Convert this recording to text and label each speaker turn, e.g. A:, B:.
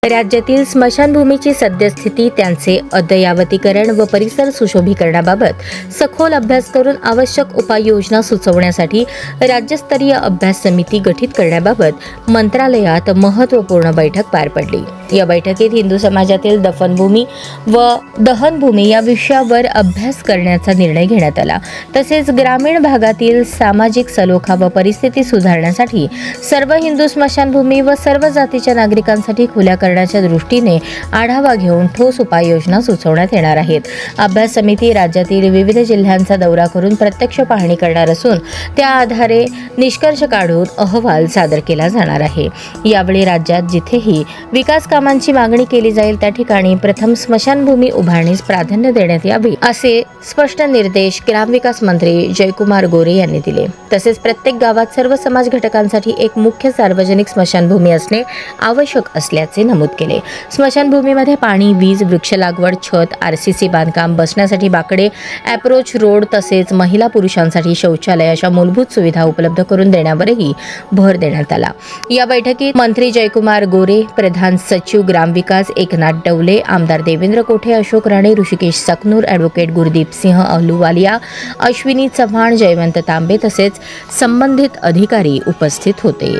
A: राज्यातील स्मशानभूमीची सद्यस्थिती, त्यांचे अद्ययावतीकरण व परिसर सुशोभीकरणाबाबत सखोल अभ्यास करून आवश्यक उपाययोजना सुचवण्यासाठी राज्यस्तरीय अभ्यास समिती गठीत करण्याबाबत मंत्रालयात महत्त्वपूर्ण बैठक पार पडली। या बैठकीत हिंदू समाजातील दफनभूमी व दहनभूमी या विषयावर अभ्यास करण्याचा निर्णय घेण्यात आला। तसेच ग्रामीण भागातील सामाजिक सलोखा व परिस्थिती सुधारण्यासाठी सर्व हिंदू स्मशानभूमी व सर्व जातीच्या नागरिकांसाठी खुल्या करण्याच्या दृष्टीने आढावा घेऊन ठोस उपाययोजना सुचवण्यात येणार आहेत। अभ्यास समिती राज्यातील विविध जिल्ह्यांचा दौरा करून प्रत्यक्ष पाहणी करणार असून त्या आधारे निष्कर्ष काढून अहवाल सादर केला जाणार आहे। यावेळी राज्यात जिथेही विकास कामांची मागणी केली जाईल त्या ठिकाणी प्रथम स्मशानभूमी उभारणीस प्राधान्य देण्यात यावे असे स्पष्ट निर्देश ग्रामविकास मंत्री जयकुमार गोरे यांनी दिले। तसेच प्रत्येक गावात सर्व समाज घटकांसाठी एक मुख्य सार्वजनिक स्मशानभूमी असणे आवश्यक असल्याचे नमूद केले। स्मशानभूमीमध्ये पाणी, वीज, वृक्ष लागवड, छत, आरसीसी बांधकाम, बसण्यासाठी बाकडे, अप्रोच रोड तसेच महिला पुरुषांसाठी शौचालय अशा मूलभूत सुविधा उपलब्ध करून देण्यावरही भर देण्यात आला। या बैठकीत मंत्री जयकुमार गोरे, प्रधान सचिव ग्रामविकास एकनाथ डवले, आमदार देवेंद्र कोठे, अशोक राणे, ऋषिकेश सकनूर, ॲडव्होकेट गुरदीप सिंह अहलुवालिया, अश्विनी चव्हाण, जयवंत तांबे तसेच संबंधित अधिकारी उपस्थित होते।